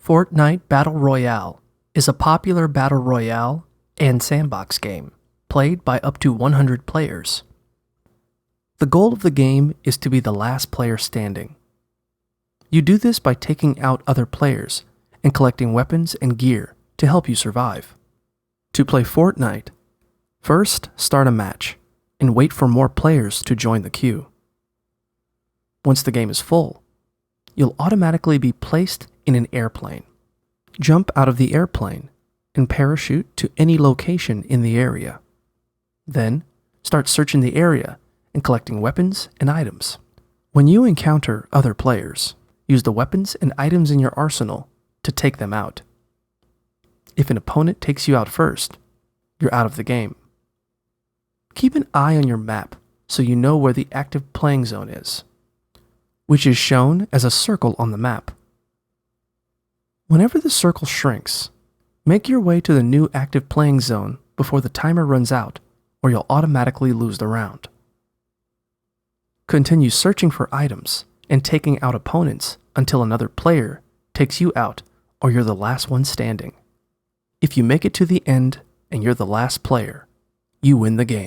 Fortnite Battle Royale is a popular battle royale and sandbox game played by up to 100 players. The goal of the game is to be the last player standing. You do this by taking out other players and collecting weapons and gear to help you survive. To play Fortnite, first start a match and wait for more players to join the queue. Once the game is full, you'll automatically be placed in an airplane. Jump out of the airplane and parachute to any location in the area. Then, start searching the area and collecting weapons and items. When you encounter other players, use the weapons and items in your arsenal to take them out. If an opponent takes you out first, you're out of the game. Keep an eye on your map so you know where the active playing zone is, which is shown as a circle on the map. Whenever the circle shrinks, make your way to the new active playing zone before the timer runs out, or you'll automatically lose the round. Continue searching for items and taking out opponents until another player takes you out or you're the last one standing. If you make it to the end and you're the last player, you win the game.